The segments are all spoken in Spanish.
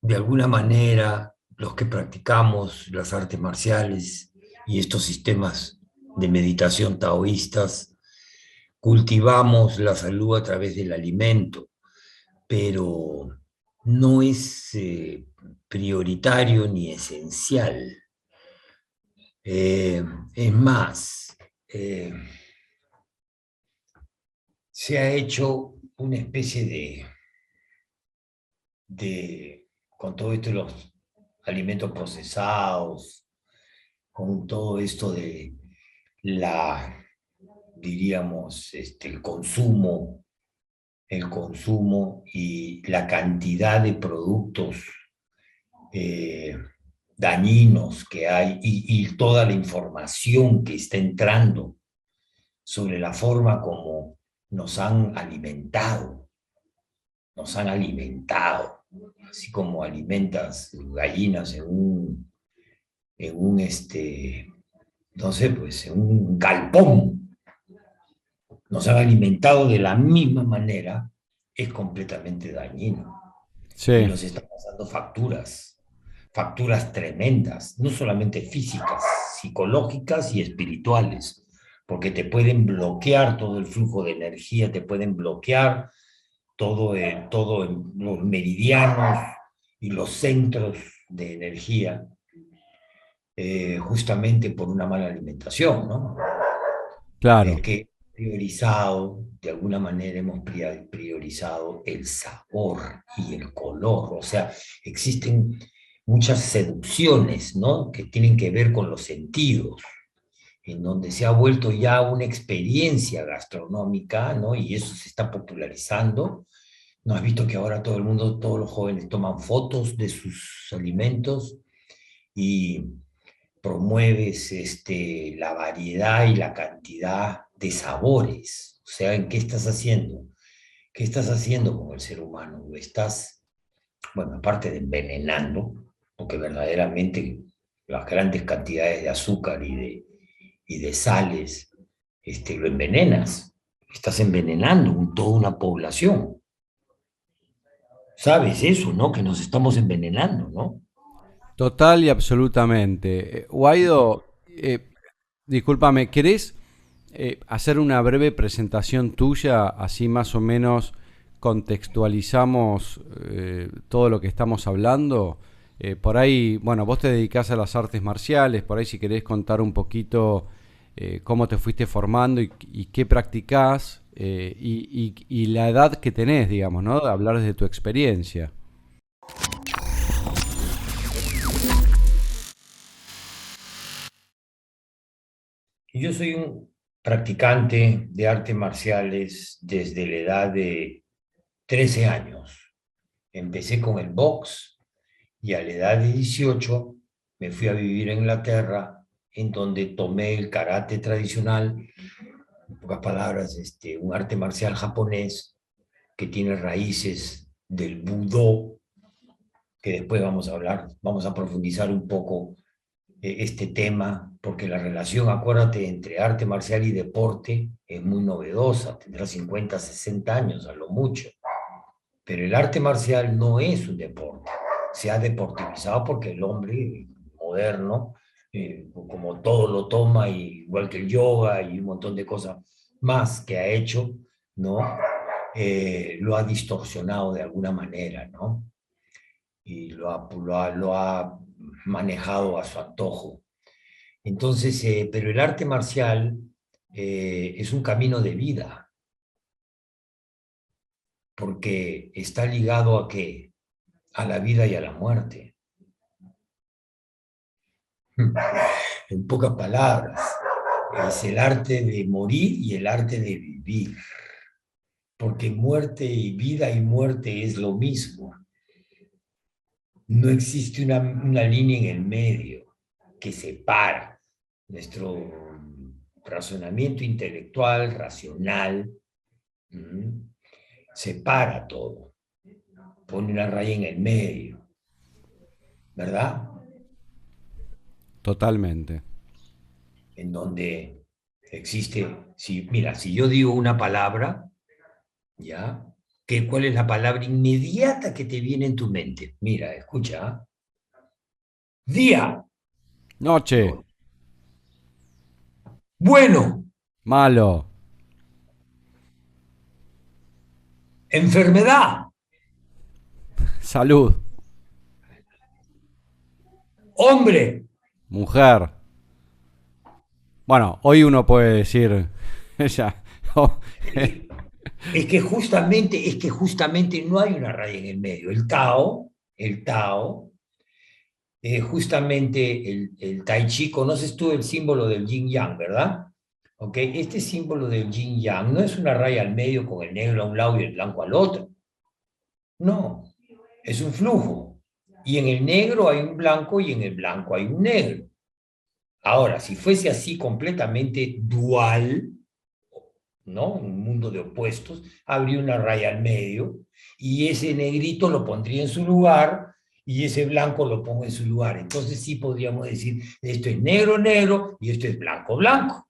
de alguna manera, los que practicamos las artes marciales y estos sistemas de meditación taoístas, cultivamos la salud a través del alimento, pero no es prioritario ni esencial. Eh, es más, eh, se ha hecho una especie con todo esto de los alimentos procesados, con todo esto de la, diríamos, el consumo y la cantidad de productos eh, dañinos que hay y toda la información que está entrando sobre la forma como nos han alimentado, nos han alimentado, así como alimentas gallinas en un no sé, pues en un galpón, nos han alimentado de la misma manera, es completamente dañino. Y Sí, nos está pasando facturas, facturas tremendas, no solamente físicas, psicológicas y espirituales, porque te pueden bloquear todo el flujo de energía, te pueden bloquear todo en los meridianos y los centros de energía, justamente por una mala alimentación, ¿no? claro. Que priorizado, de alguna manera hemos priorizado el sabor y el color, o sea, existen muchas seducciones, ¿no? Que tienen que ver con los sentidos, en donde se ha vuelto ya una experiencia gastronómica, ¿no? Y eso se está popularizando. ¿No has visto que ahora todo el mundo, todos los jóvenes toman fotos de sus alimentos y promueves la variedad y la cantidad de sabores? O sea, ¿en qué estás haciendo? ¿Qué estás haciendo con el ser humano? Lo estás, bueno, aparte de envenenando, porque verdaderamente las grandes cantidades de azúcar y de sales, lo envenenas. Estás envenenando toda una población. ¿Sabes eso, no? Que nos estamos envenenando, ¿no? Total y absolutamente. Guaido, discúlpame, ¿querés hacer una breve presentación tuya? Así más o menos contextualizamos todo lo que estamos hablando. Por ahí, bueno, vos te dedicás a las artes marciales, por ahí si querés contar un poquito cómo te fuiste formando y qué practicás y la edad que tenés, digamos, ¿no? Hablar desde tu experiencia. Yo soy un practicante de artes marciales desde la edad de 13 años. Empecé con el box y a la edad de 18 me fui a vivir a Inglaterra, en donde tomé el karate tradicional, en pocas palabras, un arte marcial japonés que tiene raíces del Budó, que después vamos a hablar, vamos a profundizar un poco este tema, porque la relación, acuérdate, entre arte marcial y deporte es muy novedosa, tendrá 50, 60 años a lo mucho, pero el arte marcial no es un deporte, se ha deportivizado porque el hombre moderno, como todo lo toma, igual que el yoga y un montón de cosas más que ha hecho, ¿no? Lo ha distorsionado de alguna manera, ¿no? Y lo ha manejado a su antojo. Entonces, pero el arte marcial es un camino de vida, porque está ligado a qué? A la vida y a la muerte. En pocas palabras, es el arte de morir y el arte de vivir, porque muerte y muerte es lo mismo. No existe una línea en el medio que separa nuestro razonamiento intelectual, racional, ¿m? Separa todo, pone una raya en el medio, ¿verdad? Totalmente. En donde existe, si, mira, si yo digo una palabra, ¿ya? ¿Cuál es la palabra inmediata que te viene en tu mente? Mira, escucha. ¿Ah? Día, Noche, bueno, malo, enfermedad, salud, hombre. mujer. Bueno, hoy uno puede decir, ya, oh, Es que justamente no hay una raya en el medio. El Tao, justamente el Tai Chi, conoces tú el símbolo del Yin Yang, ¿verdad? ¿Ok? Este símbolo del Yin Yang no es una raya al medio con el negro a un lado y el blanco al otro. No, es un flujo. Y en el negro hay un blanco y en el blanco hay un negro. Ahora, si fuese así completamente dual, ¿no? Un mundo de opuestos, habría una raya al medio y ese negrito lo pondría en su lugar y ese blanco lo pongo en su lugar. Entonces sí podríamos decir, esto es negro, negro y esto es blanco, blanco.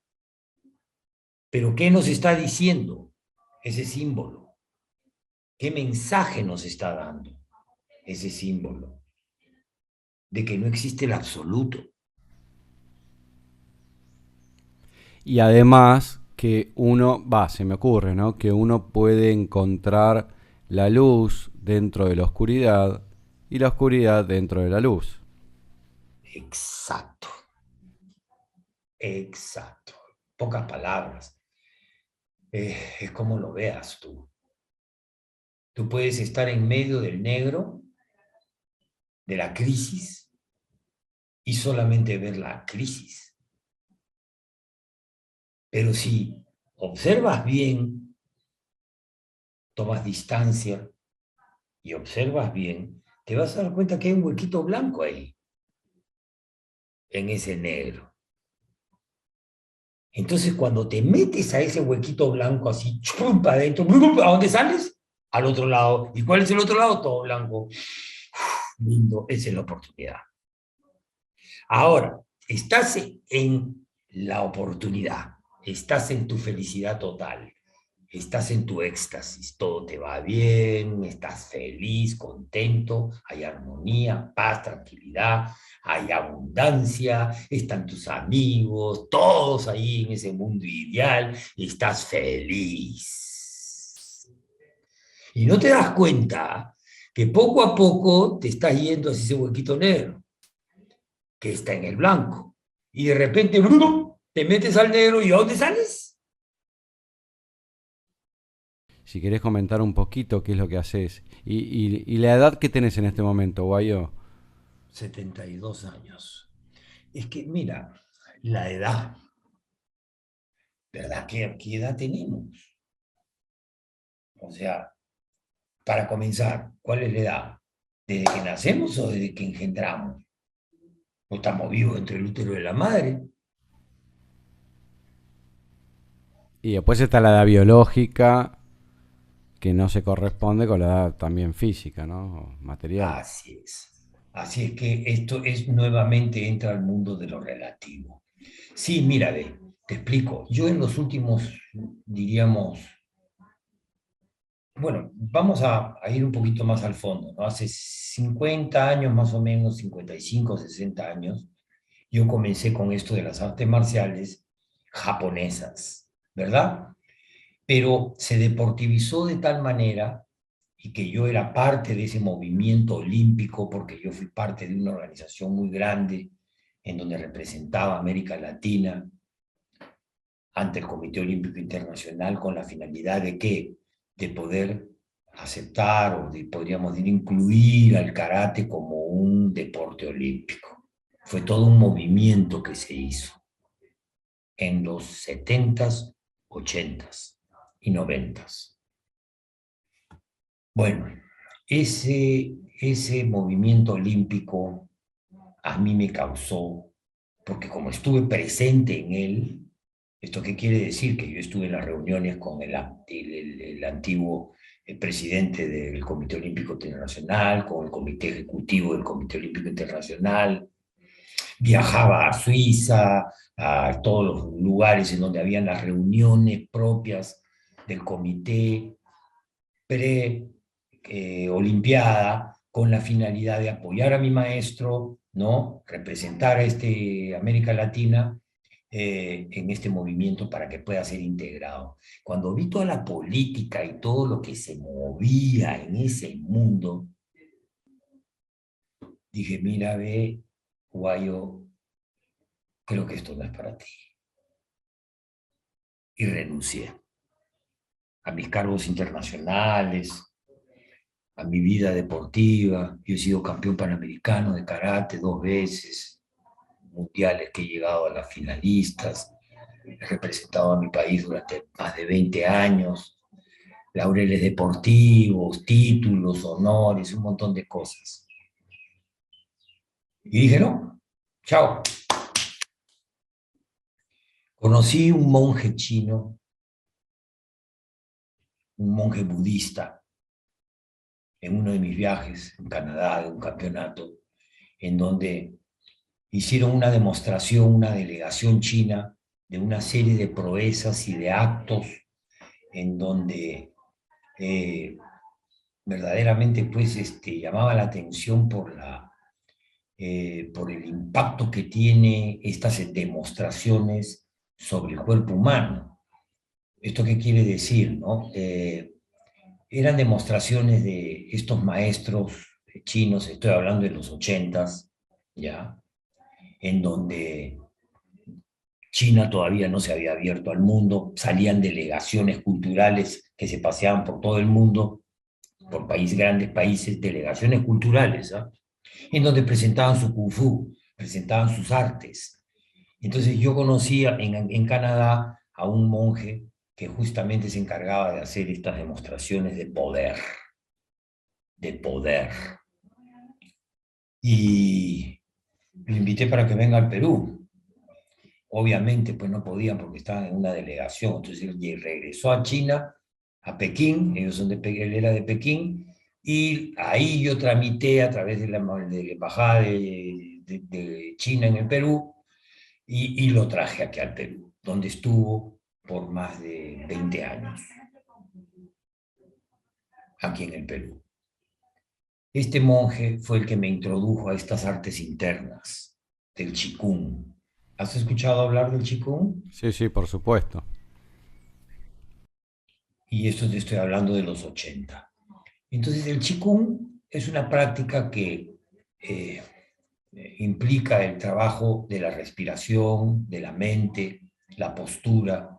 Pero ¿qué nos está diciendo ese símbolo? ¿Qué mensaje nos está dando ese símbolo? De que no existe el absoluto. y además que uno, va, se me ocurre, ¿no? Que uno puede encontrar la luz dentro de la oscuridad y la oscuridad dentro de la luz. Exacto, exacto. Pocas palabras. Es como lo veas tú. Tú puedes estar en medio del negro, de la crisis, y solamente ver la crisis. Pero si observas bien, tomas distancia y observas bien, te vas a dar cuenta que hay un huequito blanco ahí, en ese negro. Entonces, cuando te metes a ese huequito blanco así, chum, para adentro, ¿a dónde sales? Al otro lado. ¿Y cuál es el otro lado? Todo blanco. Lindo, esa es la oportunidad. Ahora, estás en la oportunidad, estás en tu felicidad total, estás en tu éxtasis, todo te va bien, estás feliz, contento, hay armonía, paz, tranquilidad, hay abundancia, están tus amigos, todos ahí en ese mundo ideal, estás feliz. Y no te das cuenta que poco a poco te estás yendo hacia ese huequito negro que está en el blanco. Y de repente te metes al negro y ¿a dónde sales? Si querés comentar un poquito qué es lo que haces y la edad que tenés en este momento, Guayo. 72 años. Es que, mira, la edad, ¿verdad? ¿Qué edad tenemos? O sea, para comenzar, ¿cuál es la edad? ¿Desde que nacemos o desde que engendramos? ¿O estamos vivos entre el útero de la madre? Y después está la edad biológica, que no se corresponde con la edad también física, ¿no? Material. Así es. Así es que esto es nuevamente entra al mundo de lo relativo. Sí, mira, ve, te explico. Yo en los últimos, diríamos, bueno, vamos a ir un poquito más al fondo, ¿no? Hace 50 años más o menos, 55, 60 años, yo comencé con esto de las artes marciales japonesas, ¿verdad? Pero se deportivizó de tal manera y que yo era parte de ese movimiento olímpico porque yo fui parte de una organización muy grande en donde representaba a América Latina ante el Comité Olímpico Internacional con la finalidad de que de poder aceptar o de, podríamos decir, incluir al karate como un deporte olímpico. Fue todo un movimiento que se hizo en los 70s, 80s y 90s. Bueno, ese movimiento olímpico a mí me causó, porque como estuve presente en él, ¿esto qué quiere decir? Que yo estuve en las reuniones con el antiguo presidente del Comité Olímpico Internacional, con el Comité Ejecutivo del Comité Olímpico Internacional, viajaba a Suiza, a todos los lugares en donde habían las reuniones propias del comité, pre-olimpiada con la finalidad de apoyar a mi maestro, ¿no? Representar a América Latina en este movimiento para que pueda ser integrado. Cuando vi toda la política y todo lo que se movía en ese mundo, dije, mira, ve, Guayo, creo que esto no es para ti. Y renuncié a mis cargos internacionales, a mi vida deportiva. Yo he sido campeón panamericano de karate 2 veces, mundiales que he llegado a las finalistas, he representado a mi país durante más de 20 años, laureles deportivos, títulos, honores, un montón de cosas. Y dije, no, chao. Conocí un monje chino, un monje budista, en uno de mis viajes en Canadá, de un campeonato, en donde hicieron una demostración, una delegación china, de una serie de proezas y de actos en donde verdaderamente pues, llamaba la atención por el impacto que tiene estas demostraciones sobre el cuerpo humano. ¿Esto qué quiere decir, no? Eran demostraciones de estos maestros chinos, estoy hablando de los 80s, ¿ya? En donde China todavía no se había abierto al mundo, salían delegaciones culturales que se paseaban por todo el mundo, por países, grandes países, delegaciones culturales, ¿ah? En donde presentaban su kung fu, presentaban sus artes. Entonces yo conocía en Canadá a un monje que justamente se encargaba de hacer estas demostraciones de poder, de poder. Y lo invité para que venga al Perú. Obviamente, pues no podían porque estaban en una delegación. Entonces él regresó a China, a Pekín, ellos son él era de Pekín, y ahí yo tramité a través de la embajada de China en el Perú, y lo traje aquí al Perú, donde estuvo por más de 20 años, aquí en el Perú. Este monje fue el que me introdujo a estas artes internas del Qigong. ¿Has escuchado hablar del Qigong? Sí, sí, por supuesto. Y esto te estoy hablando de los 80. Entonces, el Qigong es una práctica que eh, implica el trabajo de la respiración, de la mente, la postura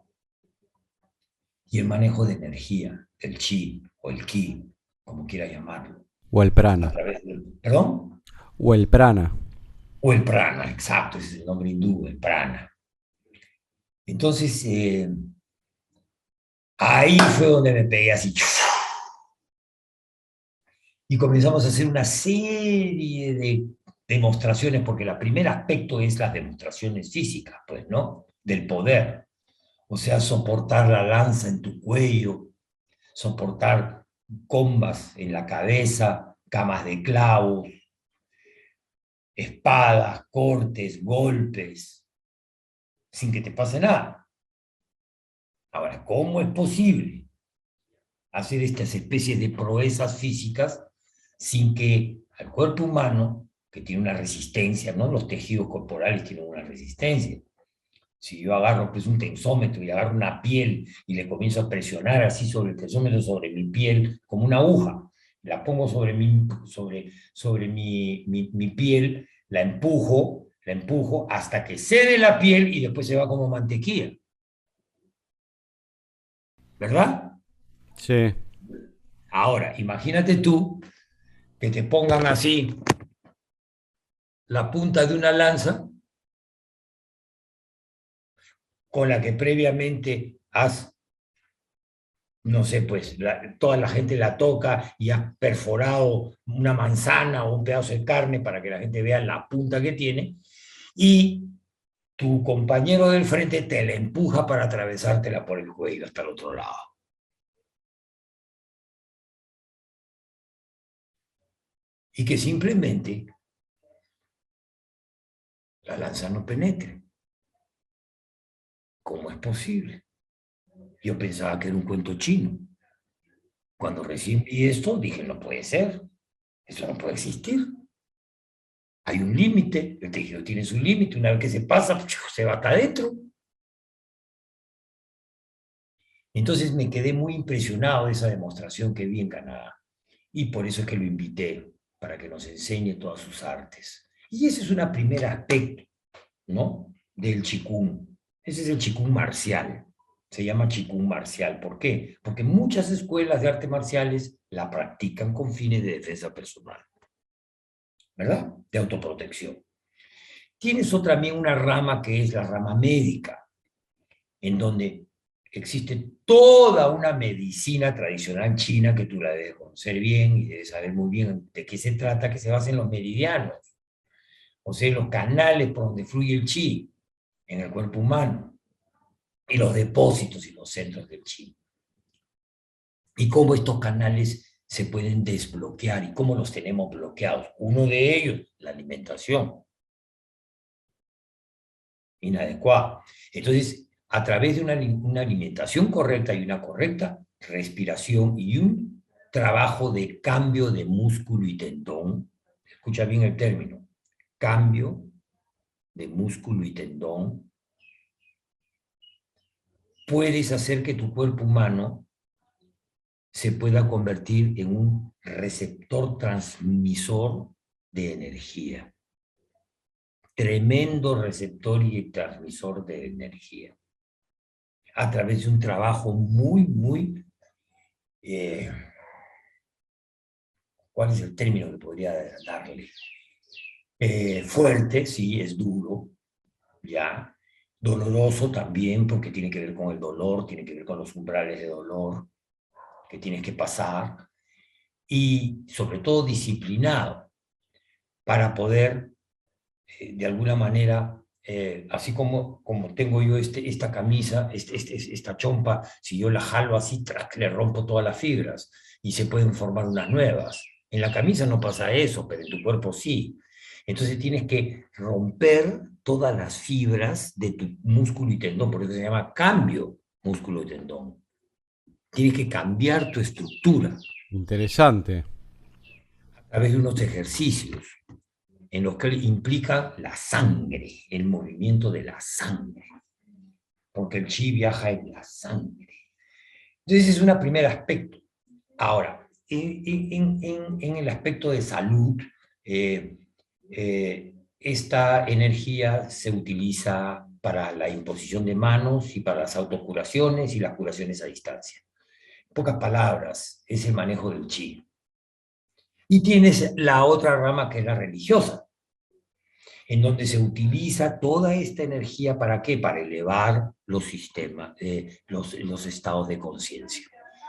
y el manejo de energía, el chi o el ki, como quiera llamarlo, O el a prana. través del, ¿perdón? O el prana. O el prana, exacto, ese es el nombre hindú, el prana. Entonces, ahí fue donde me pegué así, y comenzamos a hacer una serie de demostraciones, porque el primer aspecto es las demostraciones físicas, pues, ¿no? Del poder. O sea, soportar la lanza en tu cuello, soportar combas en la cabeza, camas de clavos, espadas, cortes, golpes, sin que te pase nada. Ahora, ¿cómo es posible hacer estas especies de proezas físicas sin que al cuerpo humano, que tiene una resistencia, ¿no? Los tejidos corporales tienen una resistencia. Si yo agarro pues un tensómetro y agarro una piel y le comienzo a presionar así sobre el tensómetro, sobre mi piel, como una aguja, la pongo sobre mi piel, la empujo hasta que cede la piel y después se va como mantequilla, ¿verdad? Sí. Ahora, imagínate tú que te pongan así la punta de una lanza con la que previamente has, no sé, pues toda la gente la toca y has perforado una manzana o un pedazo de carne para que la gente vea la punta que tiene, y tu compañero del frente te la empuja para atravesártela por el cuello hasta el otro lado. Y que simplemente la lanza no penetre. ¿Cómo es posible? Yo pensaba que era un cuento chino. Cuando recién vi esto, dije, no puede ser, esto no puede existir. Hay un límite, el tejido tiene su límite, una vez que se pasa, se va hasta adentro. Entonces me quedé muy impresionado de esa demostración que vi en Canadá. Y por eso es que lo invité, para que nos enseñe todas sus artes. Y ese es un primer aspecto, ¿no? Del Qigong. Ese es el Qigong marcial. Se llama Qigong marcial. ¿Por qué? Porque muchas escuelas de artes marciales la practican con fines de defensa personal, ¿verdad? De autoprotección. Tienes también una rama que es la rama médica, en donde existe toda una medicina tradicional china que tú la debes conocer bien y debes saber muy bien de qué se trata, que se basa en los meridianos, o sea, en los canales por donde fluye el chi en el cuerpo humano, y los depósitos y los centros del chi. Y cómo estos canales se pueden desbloquear y cómo los tenemos bloqueados. Uno de ellos, la alimentación inadecuada. Entonces, a través de una alimentación correcta y una correcta respiración y un trabajo de cambio de músculo y tendón, escucha bien el término, cambio de músculo y tendón, puedes hacer que tu cuerpo humano se pueda convertir en un receptor transmisor de energía. Tremendo receptor y transmisor de energía. A través de un trabajo muy, ¿cuál es el término que podría darle? Fuerte, sí, es duro, ya. Doloroso también, porque tiene que ver con el dolor, tiene que ver con los umbrales de dolor que tienes que pasar. Y sobre todo disciplinado para poder, de alguna manera, así como tengo yo esta camisa, esta chompa, si yo la jalo así, ¡trac!, le rompo todas las fibras y se pueden formar unas nuevas. En la camisa no pasa eso, pero en tu cuerpo sí. Entonces tienes que romper todas las fibras de tu músculo y tendón, por eso se llama cambio músculo y tendón. Tienes que cambiar tu estructura Interesante. a través de unos ejercicios en los que implica la sangre, el movimiento de la sangre, porque el chi viaja en la sangre. Entonces, ese es un primer aspecto. Ahora, en el aspecto de salud, esta energía se utiliza para la imposición de manos y para las autocuraciones y las curaciones a distancia. En pocas palabras, es el manejo del chi. Y tienes la otra rama que es la religiosa, en donde se utiliza toda esta energía ¿para qué? Para elevar los sistemas, los estados de conciencia,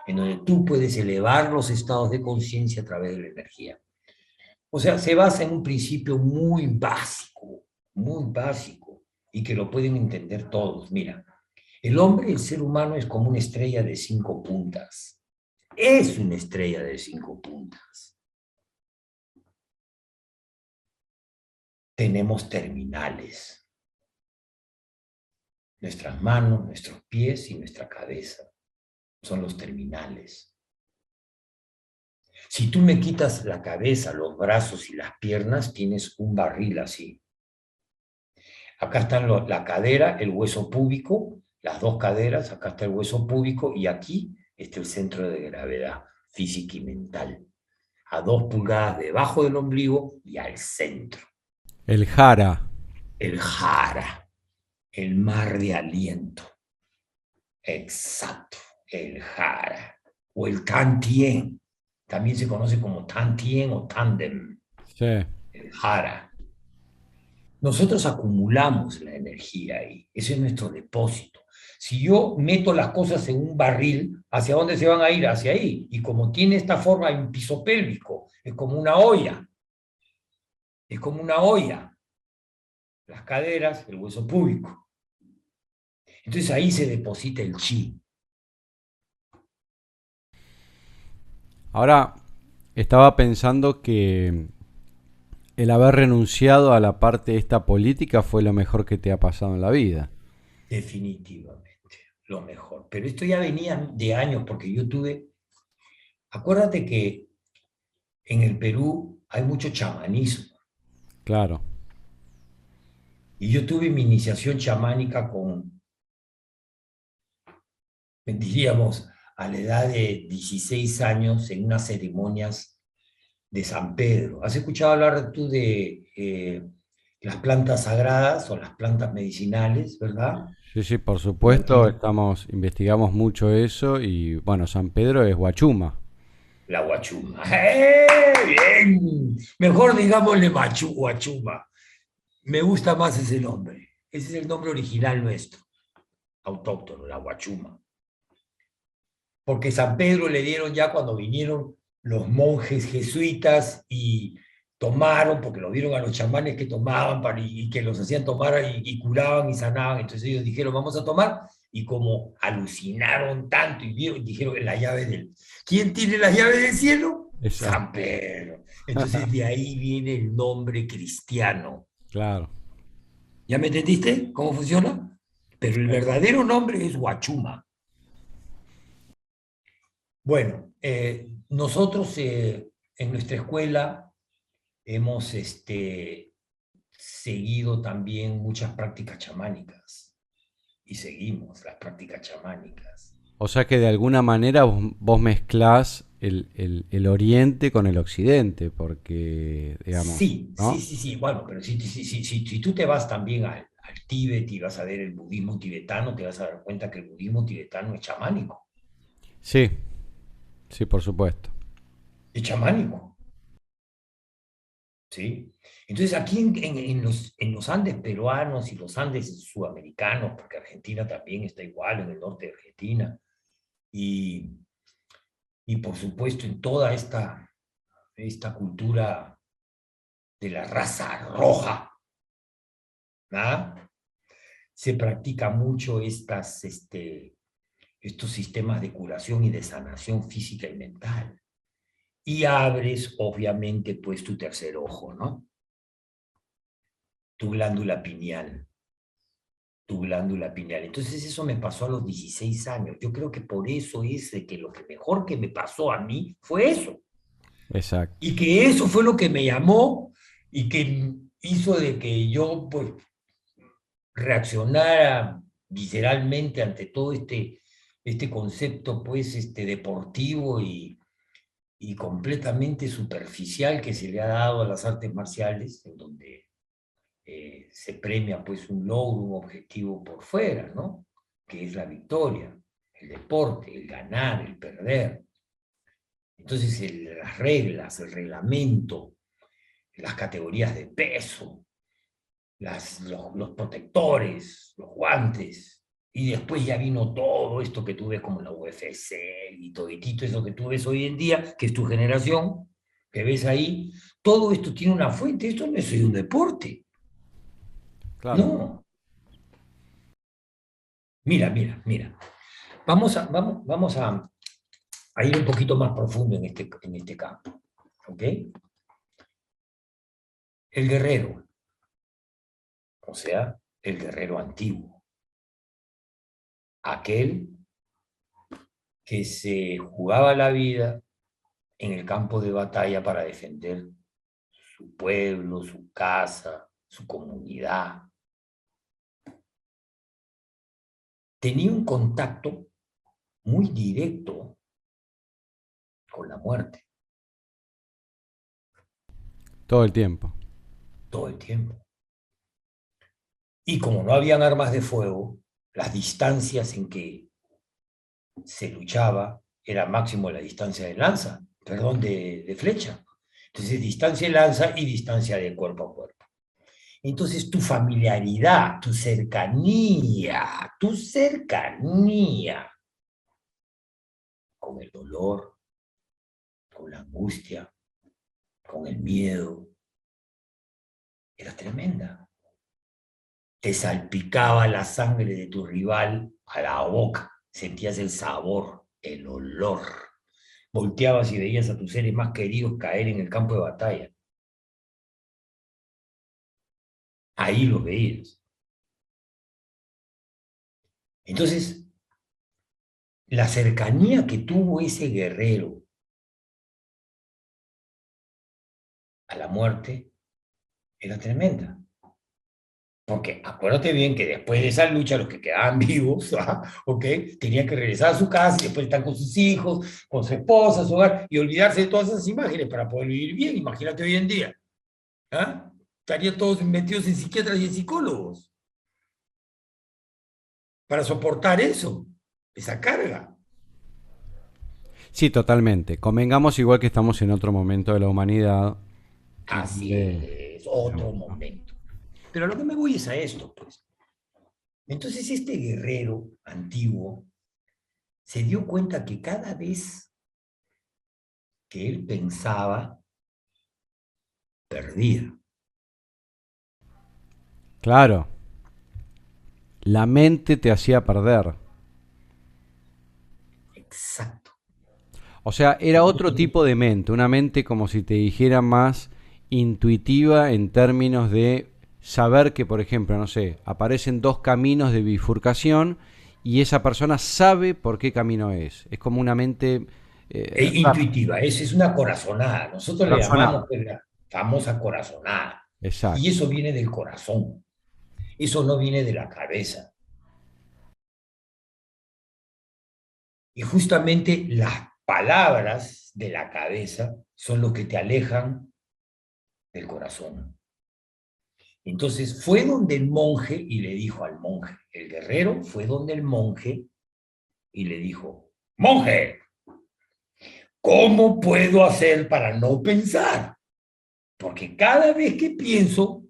en donde tú puedes elevar los estados de conciencia a través de la energía. O sea, se basa en un principio muy básico, y que lo pueden entender todos. Mira, el hombre, el ser humano, es como una estrella de 5 puntas. Es una estrella de 5 puntas. Tenemos terminales. Nuestras manos, nuestros pies y nuestra cabeza son los terminales. Si tú me quitas la cabeza, los brazos y las piernas, tienes un barril así. Acá están la cadera, el hueso púbico, las dos caderas, acá está el hueso púbico y aquí está el centro de gravedad física y mental. A 2 pulgadas debajo del ombligo y al centro. El jara. El jara, el mar de aliento. Exacto, el jara. O el tantien. También se conoce como tantien o tandem. Sí. El jara. Nosotros acumulamos la energía ahí. Ese es nuestro depósito. Si yo meto las cosas en un barril, ¿hacia dónde se van a ir? Hacia ahí. Y como tiene esta forma de un piso pélvico, es como una olla. Es como una olla. Las caderas, el hueso púbico. Entonces ahí se deposita el chi. Ahora, estaba pensando que el haber renunciado a la parte esta política fue lo mejor que te ha pasado en la vida. Definitivamente, lo mejor. Pero esto ya venía de años, porque yo tuve Acuérdate que en el Perú hay mucho chamanismo. Claro. Y yo tuve mi iniciación chamánica con, diríamos, a la edad de 16 años en unas ceremonias de San Pedro. ¿Has escuchado hablar tú de las plantas sagradas o las plantas medicinales, verdad? Sí, sí, por Como supuesto, aquí estamos, investigamos mucho eso y bueno, San Pedro es Huachuma. la guachuma. Bien. Mejor digámosle guachuma. Me gusta más ese nombre. Ese es el nombre original nuestro, autóctono, la guachuma. Porque San Pedro le dieron ya cuando vinieron los monjes jesuitas y tomaron, porque lo vieron a los chamanes que tomaban y que los hacían tomar y curaban y sanaban. Entonces ellos dijeron, vamos a tomar. Y como alucinaron tanto y vieron, dijeron la llave del... ¿Quién tiene la llave del cielo? Exacto. San Pedro. Entonces de ahí viene el nombre cristiano. Claro. ¿Ya me entendiste cómo funciona? Pero el verdadero nombre es Huachuma. Bueno, nosotros en nuestra escuela hemos seguido también muchas prácticas chamánicas y seguimos las prácticas chamánicas. O sea que de alguna manera vos mezclás el oriente con el occidente, porque, digamos, Sí, sí, ¿no? sí, sí. Bueno, pero si tú te vas también al Tíbet y vas a ver el budismo tibetano, te vas a dar cuenta que el budismo tibetano es chamánico. Sí, sí, por supuesto. Es chamánico. ¿Sí? Entonces, aquí en los Andes peruanos y los Andes sudamericanos, porque Argentina también está igual, en el norte de Argentina, y, y por supuesto en toda esta cultura de la raza roja, ¿ah? Se practica mucho estos sistemas de curación y de sanación física y mental. Y abres, obviamente, pues tu tercer ojo, ¿no? Tu glándula pineal. Tu glándula pineal. Entonces eso me pasó a los 16 años. Yo creo que por eso es de que lo que mejor que me pasó a mí fue eso. Exacto. Y que eso fue lo que me llamó y que hizo de que yo pues reaccionara visceralmente ante todo este concepto pues deportivo y completamente superficial que se le ha dado a las artes marciales, en donde se premia pues un logro, un objetivo por fuera, ¿no? Que es la victoria, el deporte, el ganar, el perder. Entonces las reglas, el reglamento, las categorías de peso, los protectores, los guantes, y después ya vino todo esto que tú ves como la UFC y toditito eso que tú ves hoy en día, que es tu generación, que ves ahí, todo esto tiene una fuente, esto no es un deporte, Claro. no. Mira. Vamos a ir un poquito más profundo en este campo. ¿Ok? El guerrero, o sea, el guerrero antiguo, aquel que se jugaba la vida en el campo de batalla para defender su pueblo, su casa, su comunidad. Tenía un contacto muy directo con la muerte Todo el tiempo. todo el tiempo. Y como no habían armas de fuego, las distancias en que se luchaba era máximo la distancia de lanza, perdón, de flecha. Entonces, distancia de lanza y distancia de cuerpo a cuerpo. Entonces, tu cercanía con el dolor, con la angustia, con el miedo, era tremenda. Te salpicaba la sangre de tu rival a la boca, sentías el sabor, el olor. Volteabas y veías a tus seres más queridos caer en el campo de batalla. Ahí los veías. Entonces, la cercanía que tuvo ese guerrero la muerte era tremenda. Porque acuérdate bien que después de esa lucha, los que quedaban vivos, ¿ah? ¿Ok? Tenían que regresar a su casa y después estar con sus hijos, con su esposa, su hogar, y olvidarse de todas esas imágenes para poder vivir bien. Imagínate hoy en día. ¿Ah? Estarían todos metidos en psiquiatras y en psicólogos para soportar eso, esa carga. Sí, totalmente. Convengamos igual que estamos en otro momento de la humanidad. Así Donde, es, otro digamos, ¿no? momento. Pero a lo que me voy es a esto, pues. Entonces este guerrero antiguo se dio cuenta que cada vez que él pensaba, perdía. Claro, la mente te hacía perder. Exacto. O sea, era otro tipo de mente, una mente como si te dijera más intuitiva en términos de saber que, por ejemplo, no sé, aparecen dos caminos de bifurcación y esa persona sabe por qué camino es. Es como una mente Intuitiva, es una corazonada. Nosotros le llamamos razonada. pues, la famosa corazonada. Y Exacto. eso viene del corazón. Eso no viene de la cabeza. Y justamente las palabras de la cabeza son lo que te alejan del corazón. Entonces fue donde el monje y le dijo al monje, el guerrero fue donde el monje y le dijo, monje, ¿cómo puedo hacer para no pensar? Porque cada vez que pienso,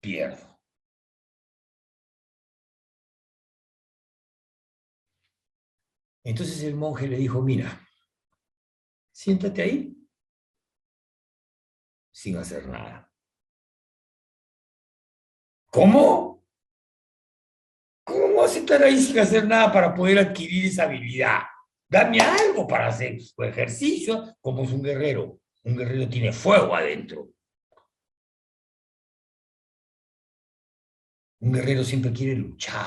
pierdo. Entonces el monje le dijo, mira, siéntate ahí sin hacer nada. ¿Cómo? ¿Cómo vas a estar ahí sin hacer nada para poder adquirir esa habilidad? Dame algo para hacer su ejercicio, como es un guerrero. Un guerrero tiene fuego adentro. Un guerrero siempre quiere luchar.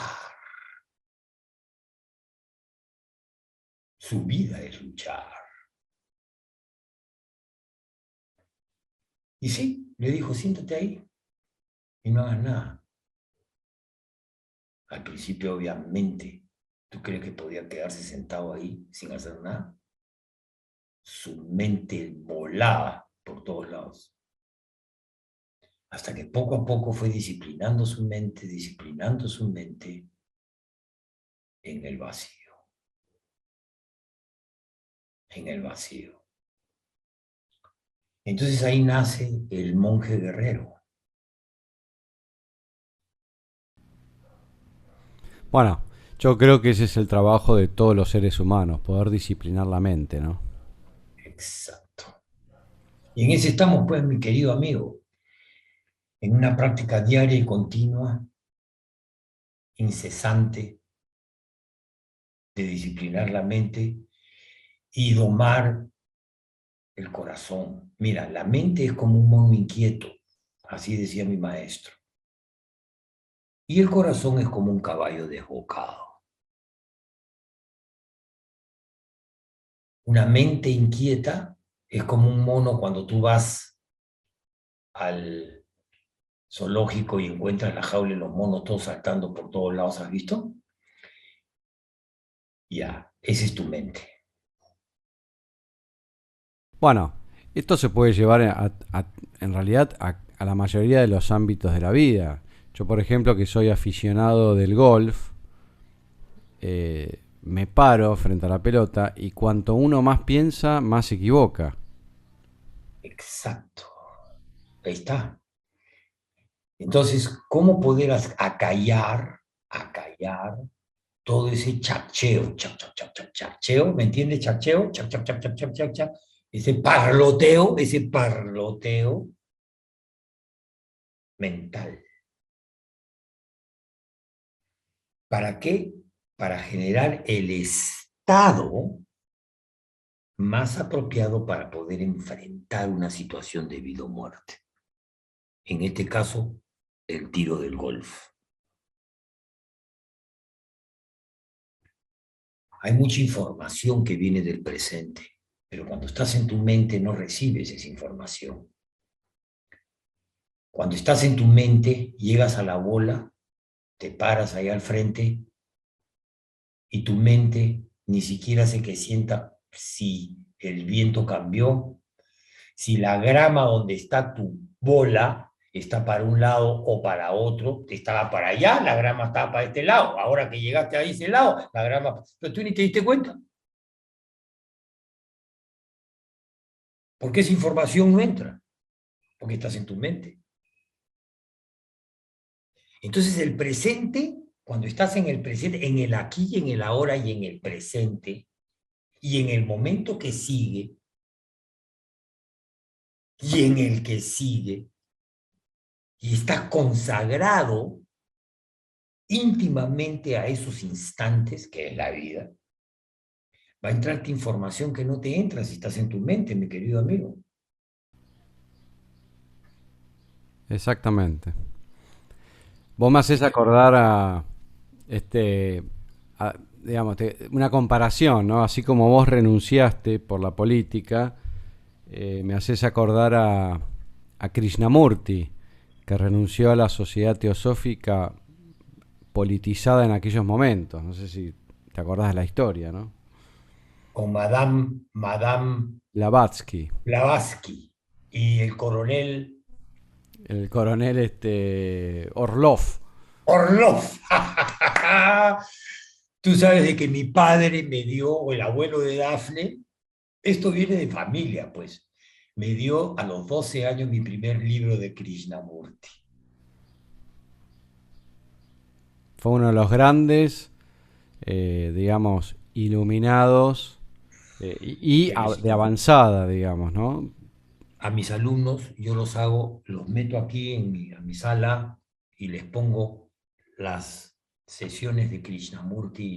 Su vida es luchar. Y sí, le dijo, siéntate ahí y no hagas nada. Al principio, obviamente, ¿tú crees que podía quedarse sentado ahí sin hacer nada? Su mente volaba por todos lados. Hasta que poco a poco fue disciplinando su mente en el vacío, en el vacío. Entonces ahí nace el monje guerrero. Bueno, yo creo que ese es el trabajo de todos los seres humanos, poder disciplinar la mente, ¿no? Exacto. Y en ese estamos, pues, mi querido amigo, en una práctica diaria y continua, incesante, de disciplinar la mente y domar el corazón. Mira, la mente es como un mono inquieto, así decía mi maestro. Y el corazón es como un caballo desbocado. Una mente inquieta es como un mono cuando tú vas al zoológico y encuentras la jaula y los monos todos saltando por todos lados, ¿has visto? Ya, esa es tu mente. Bueno, esto se puede llevar en realidad a la mayoría de los ámbitos de la vida. Yo, por ejemplo, que soy aficionado del golf, me paro frente a la pelota y cuanto uno más piensa, más se equivoca. Exacto. Ahí está. Entonces, ¿cómo poder acallar todo ese chacheo, chacheo, ¿me entiendes? Chacheo, ese parloteo mental. ¿Para qué? Para generar el estado más apropiado para poder enfrentar una situación de vida o muerte. En este caso, el tiro del golf. Hay mucha información que viene del presente, pero cuando estás en tu mente no recibes esa información. Cuando estás en tu mente, llegas a la bola, te paras ahí al frente y tu mente ni siquiera hace que sienta si el viento cambió, si la grama donde está tu bola está para un lado o para otro, estaba para allá, la grama estaba para este lado. Ahora que llegaste a ese lado, la grama... Pero tú ni te diste cuenta, porque esa información no entra, porque estás en tu mente. Entonces el presente, cuando estás en el presente, en el aquí y en el ahora y en el presente, y en el momento que sigue, y en el que sigue, y estás consagrado íntimamente a esos instantes, que es la vida, va a entrarte información que no te entra si estás en tu mente, mi querido amigo. Exactamente. Vos me haces acordar a, este, digamos, una comparación, ¿no? Así como vos renunciaste por la política, me haces acordar a Krishnamurti, que renunció a la sociedad teosófica politizada en aquellos momentos. No sé si te acordás de la historia, ¿no? Con Madame Blavatsky, Blavatsky y el coronel el coronel Orlov. Orlov. Tú sabes de que mi padre me dio, o el abuelo de Dafne, esto viene de familia, pues, me dio a los 12 años mi primer libro de Krishnamurti. Fue uno de los grandes, digamos, iluminados de Pero avanzada, digamos, ¿no? a mis alumnos yo los hago, los meto aquí a mi sala y les pongo las sesiones de Krishnamurti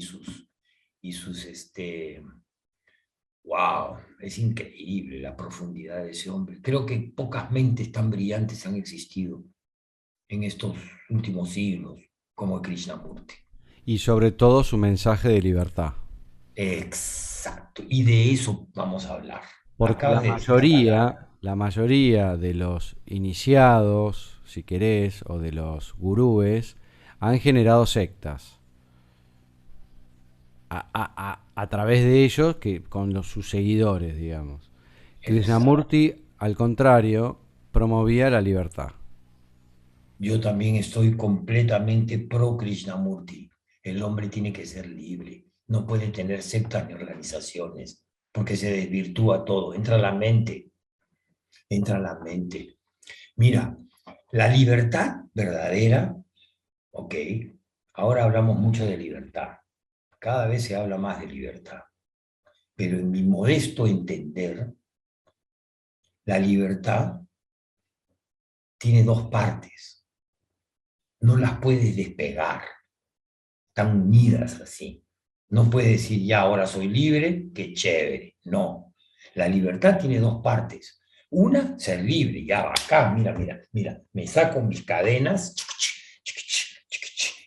wow, es increíble la profundidad de ese hombre. Creo que pocas mentes tan brillantes han existido en estos últimos siglos como Krishnamurti. Y sobre todo su mensaje de libertad. Exacto, y de eso vamos a hablar. Porque Acabas de decir la palabra. la mayoría de los iniciados, si querés, o de los gurúes, han generado sectas. A través de ellos, que con sus seguidores, digamos. Exacto. Krishnamurti, al contrario, promovía la libertad. Yo también estoy completamente pro Krishnamurti. El hombre tiene que ser libre, no puede tener sectas ni organizaciones, porque se desvirtúa todo, entra a la mente, entra a la mente. Mira, la libertad verdadera, ok, ahora hablamos mucho de libertad, cada vez se habla más de libertad, pero en mi modesto entender, la libertad tiene dos partes, no las puedes despegar, están unidas así. No puedes decir, ya, ahora soy libre, qué chévere. No, la libertad tiene dos partes. Una, ser libre, ya, acá, mira, me saco mis cadenas,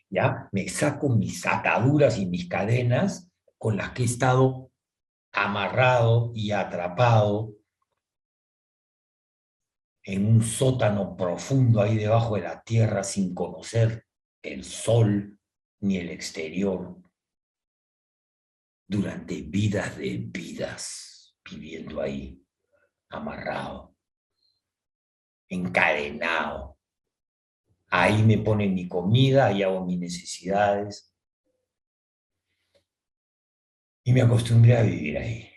ya, me saco mis ataduras y mis cadenas con las que he estado amarrado y atrapado en un sótano profundo ahí debajo de la tierra sin conocer el sol ni el exterior durante vidas de vidas, viviendo ahí, amarrado, encadenado. Ahí me ponen mi comida, ahí hago mis necesidades y me acostumbré a vivir ahí,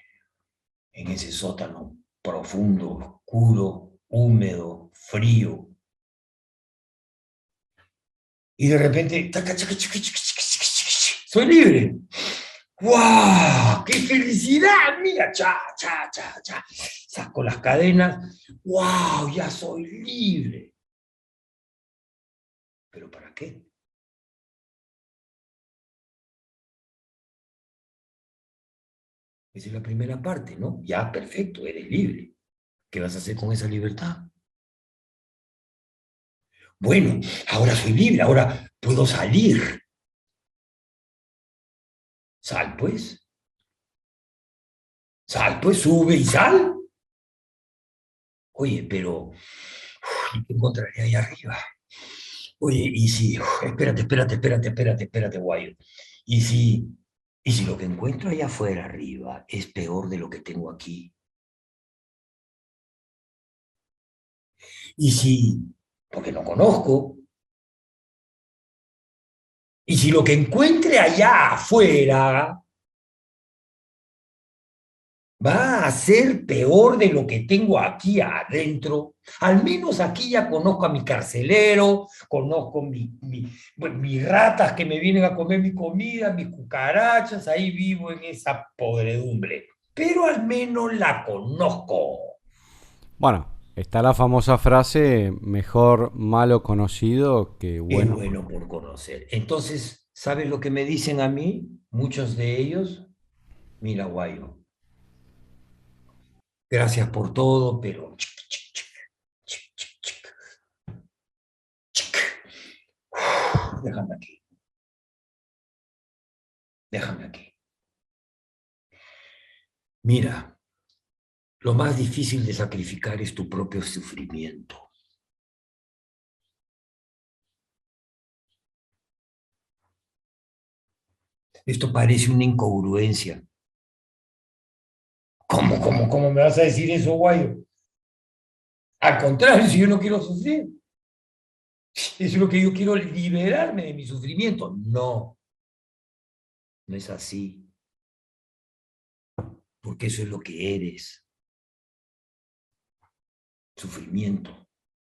en ese sótano profundo, oscuro, húmedo, frío. Y de repente, soy libre. ¡Wow! ¡Qué felicidad! Mira, cha, cha, cha, cha. Saco las cadenas. ¡Wow! Ya soy libre. ¿Pero para qué? Esa es la primera parte, ¿no? Ya, perfecto, eres libre. ¿Qué vas a hacer con esa libertad? Bueno, ahora soy libre, ahora puedo salir. Sal, pues. Sal, pues, sube y sal. Oye, pero ¿Y qué encontraré ahí arriba? Oye, y si, espérate, guayo. Y si, y si lo que encuentro allá afuera arriba es peor de lo que tengo aquí. Y si, porque no conozco, y si lo que encuentre allá afuera va a ser peor de lo que tengo aquí adentro. Al menos aquí ya conozco a mi carcelero, conozco bueno, mis ratas que me vienen a comer mi comida, mis cucarachas, ahí vivo en esa podredumbre. Pero al menos la conozco. Bueno, está la famosa frase, mejor malo conocido que Es bueno. bueno por conocer. Entonces, ¿sabes lo que me dicen a mí? Muchos de ellos, mira, guayo, gracias por todo, pero déjame aquí, déjame aquí. Mira, lo más difícil de sacrificar es tu propio sufrimiento. Esto parece una incongruencia. ¿Cómo me vas a decir eso, guayo? Al contrario, si yo no quiero sufrir, es lo que yo quiero liberarme de mi sufrimiento. No, no es así, porque eso es lo que eres, sufrimiento.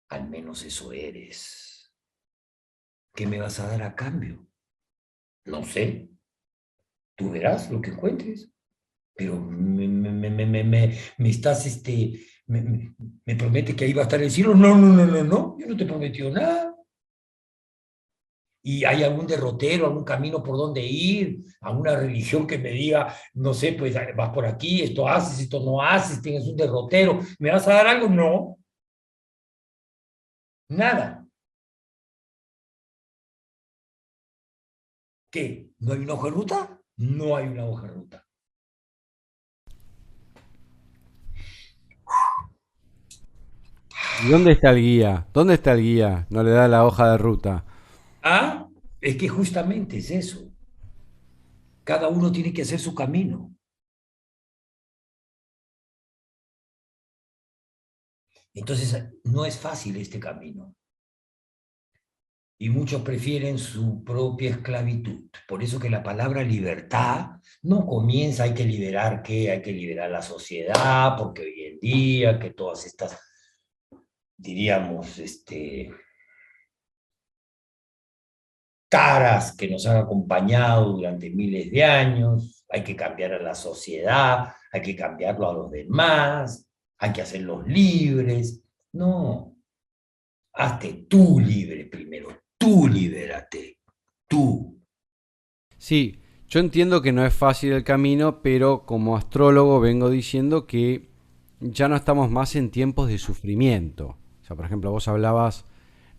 Al menos eso eres. ¿Qué me vas a dar a cambio? No sé, tú verás lo que encuentres. Pero me estás, me promete que ahí va a estar el cielo. No, yo no te he prometido nada. Y hay algún derrotero, algún camino por donde ir, alguna religión que me diga, no sé, pues vas por aquí, esto haces, esto no haces, tienes un derrotero, ¿me vas a dar algo? No, nada. ¿Qué? ¿No hay una hoja de ruta? No hay una hoja de ruta. ¿Y dónde está el guía? ¿Dónde está el guía? No le da la hoja de ruta. Ah, es que justamente es eso. Cada uno tiene que hacer su camino. Entonces, no es fácil este camino. Y muchos prefieren su propia esclavitud. Por eso que la palabra libertad no comienza, hay que liberar qué, hay que liberar la sociedad, porque hoy en día que todas estas, diríamos, caras que nos han acompañado durante miles de años, hay que cambiar a la sociedad, hay que cambiarlo a los demás, hay que hacerlos libres. No, hazte tú libre primero, tú libérate, tú. Sí, yo entiendo que no es fácil el camino, pero como astrólogo vengo diciendo que ya no estamos más en tiempos de sufrimiento. O sea, por ejemplo, vos hablabas,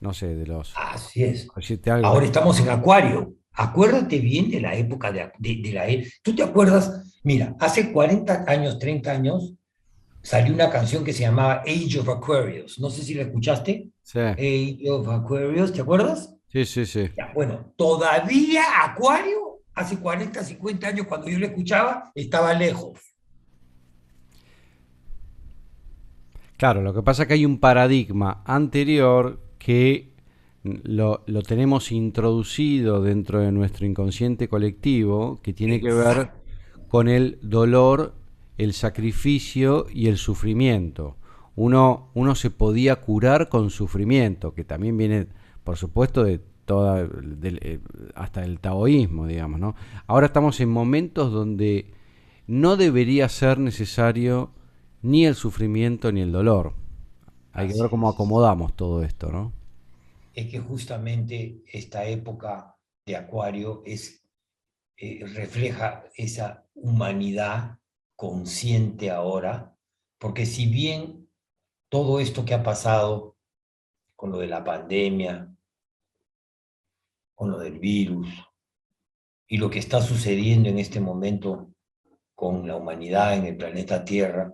no sé, de los... Así es. por decirte algo. Ahora estamos en Acuario. Acuérdate bien de la época de la... ¿Tú te acuerdas? Mira, hace 40 años, 30 años, salió una canción que se llamaba Age of Aquarius. No sé si la escuchaste. Sí, Age of Aquarius, ¿te acuerdas? sí, sí, sí. Ya, bueno, todavía Acuario, hace 40, 50 años, cuando yo lo escuchaba, estaba lejos. Claro, lo que pasa es que hay un paradigma anterior que lo tenemos introducido dentro de nuestro inconsciente colectivo, que tiene que ver Exacto. con el dolor, el sacrificio y el sufrimiento. Uno se podía curar con sufrimiento, que también viene, por supuesto, de toda, hasta el taoísmo, digamos, ¿no? Ahora estamos en momentos donde no debería ser necesario ni el sufrimiento ni el dolor. Hay que ver Así cómo es. acomodamos todo esto, ¿no? Es que justamente esta época de Acuario refleja esa humanidad consciente ahora, porque si bien todo esto que ha pasado con lo de la pandemia, con lo del virus y lo que está sucediendo en este momento con la humanidad en el planeta Tierra,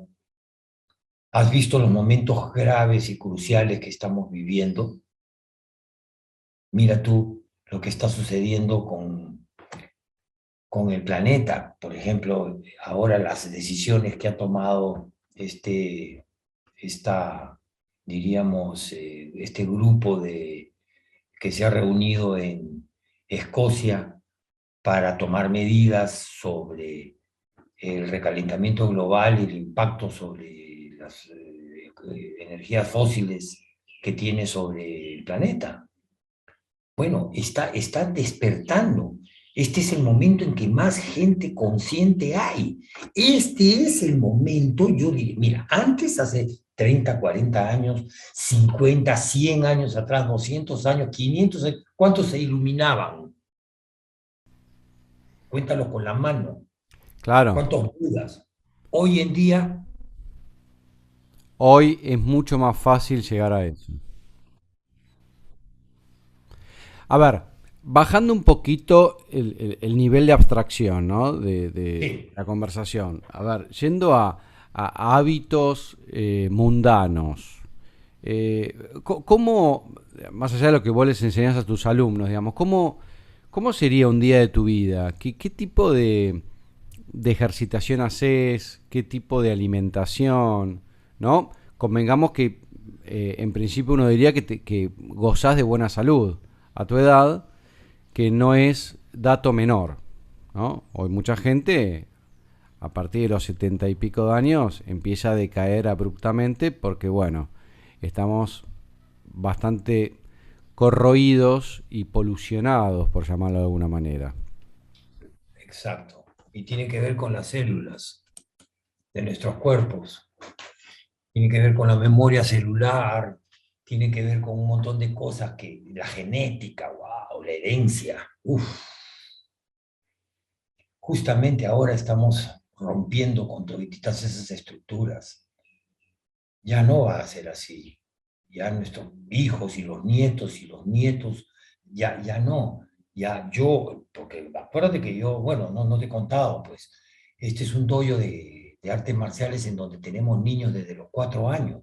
¿Has visto los momentos graves y cruciales que estamos viviendo? Mira tú lo que está sucediendo con el planeta. Por ejemplo, ahora las decisiones que ha tomado esta, diríamos, este grupo que se ha reunido en Escocia para tomar medidas sobre el recalentamiento global y el impacto sobre las energías fósiles que tiene sobre el planeta. Bueno, está despertando. Este es el momento en que más gente consciente hay. Este es el momento, yo diría, mira, antes, hace 30, 40 años, 50, 100 años atrás, 200 años, 500, ¿cuántos se iluminaban? Cuéntalo con la mano. Claro, ¿Cuántos Budas? Hoy en día, hoy es mucho más fácil llegar a eso. A ver, bajando un poquito el nivel de abstracción, ¿no? De sí, la conversación. A ver, yendo a hábitos mundanos. ¿Cómo, más allá de lo que vos les enseñás a tus alumnos, digamos, cómo sería un día de tu vida? ¿Qué tipo de ejercitación haces? ¿Qué tipo de alimentación? ¿No? Convengamos que en principio uno diría que gozás de buena salud a tu edad, que no es dato menor, ¿no? Hoy mucha gente, a partir de los 70 y pico de años, empieza a decaer abruptamente porque, bueno, estamos bastante corroídos y polucionados, por llamarlo de alguna manera. exacto. Y tiene que ver con las células de nuestros cuerpos, tiene que ver con la memoria celular, tiene que ver con un montón de cosas que la genética, wow, la herencia. Uf, justamente ahora estamos rompiendo con todas esas estructuras. Ya no va a ser así. Ya nuestros hijos y los nietos, ya no. Ya yo, porque acuérdate que yo, bueno, no te he contado, pues, este es un dojo de artes marciales en donde tenemos niños desde los 4 años.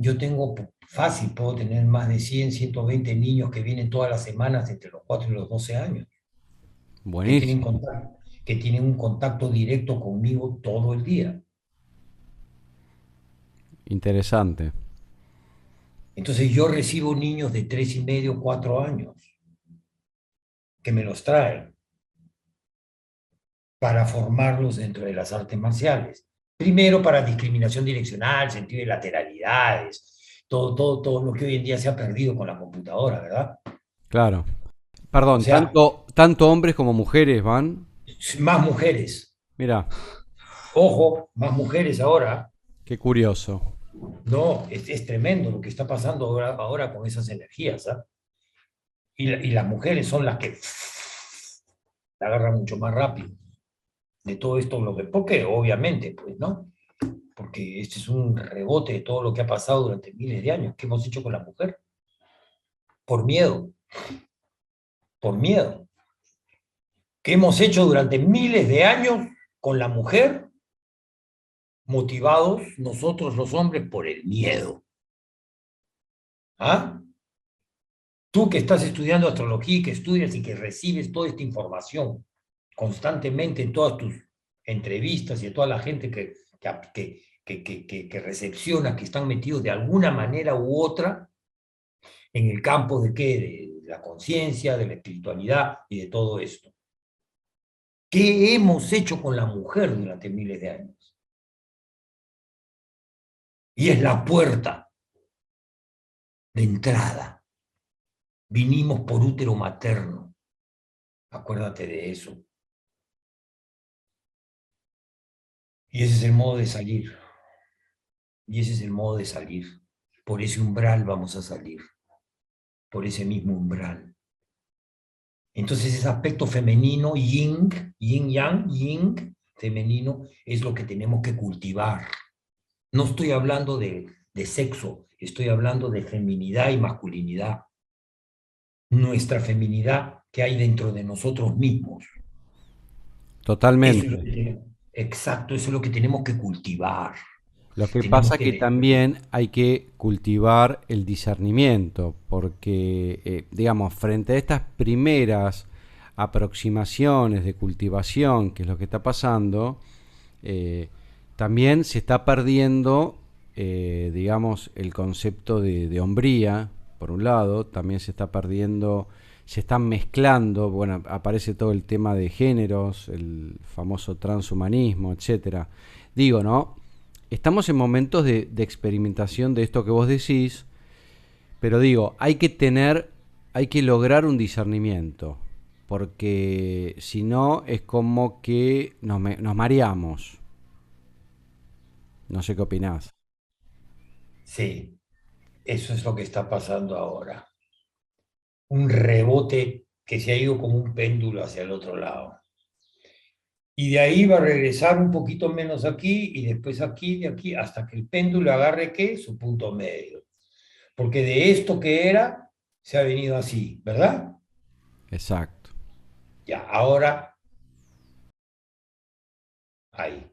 Yo tengo fácil, puedo tener más de 100, 120 niños que vienen todas las semanas entre los 4 y los 12 años, que tienen Buenísimo, contacto, que tienen un contacto directo conmigo todo el día. interesante. Entonces yo recibo niños de 3 y medio, 4 años, que me los traen para formarlos dentro de las artes marciales. Primero para discriminación direccional, sentido de lateralidades, todo lo que hoy en día se ha perdido con la computadora, ¿verdad? Claro. O Perdón, sea, tanto hombres como mujeres van. más mujeres. Mira, Ojo, más mujeres ahora. qué curioso. No, es tremendo lo que está pasando ahora con esas energías, ¿ah? Y las mujeres son las que la agarran mucho más rápido de todo esto, porque obviamente, pues, ¿no? Porque este es un rebote de todo lo que ha pasado durante miles de años. ¿Qué hemos hecho con la mujer? Por miedo, por miedo. ¿Qué hemos hecho durante miles de años con la mujer? Motivados nosotros los hombres por el miedo. ¿Ah? Tú que estás estudiando astrología y que estudias y que recibes toda esta información constantemente en todas tus entrevistas y de toda la gente que recepciona, que están metidos de alguna manera u otra en el campo de qué, de la conciencia, de la espiritualidad y de todo esto. ¿Qué hemos hecho con la mujer durante miles de años? Y es la puerta de entrada. Vinimos por útero materno. Acuérdate de eso. Y ese es el modo de salir. Y ese es el modo de salir. Por ese umbral vamos a salir. Por ese mismo umbral. Entonces ese aspecto femenino, yin yang, yin, femenino, es lo que tenemos que cultivar. No estoy hablando de sexo, estoy hablando de feminidad y masculinidad. Nuestra feminidad que hay dentro de nosotros mismos. Eso es lo Totalmente. que tenemos, exacto, eso es lo que tenemos que cultivar. Lo que Tenemos pasa que que también hay que cultivar el discernimiento, porque, digamos, frente a estas primeras aproximaciones de cultivación, que es lo que está pasando, eh, también se está perdiendo, digamos, el concepto de hombría, por un lado, también se está perdiendo, se están mezclando, bueno, aparece todo el tema de géneros, el famoso transhumanismo, etcétera. Digo, ¿no? Estamos en momentos de experimentación de esto que vos decís, pero digo, hay que lograr un discernimiento, porque si no es como que nos mareamos. No sé qué opinás. Sí, eso es lo que está pasando ahora. Un rebote que se ha ido como un péndulo hacia el otro lado. Y de ahí va a regresar un poquito menos aquí y después aquí, de aquí, hasta que el péndulo agarre ¿qué? Su punto medio. Porque de esto que era, se ha venido así, ¿verdad? Exacto. Ya, ahora ahí.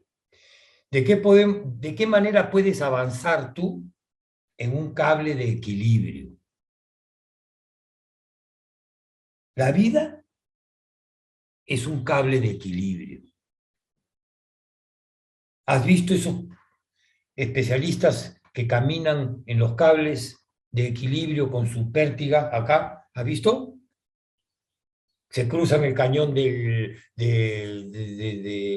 ¿De qué manera puedes avanzar tú en un cable de equilibrio? La vida es un cable de equilibrio. ¿Has visto esos especialistas que caminan en los cables de equilibrio con su pértiga acá? ¿Has visto? Se cruzan el cañón de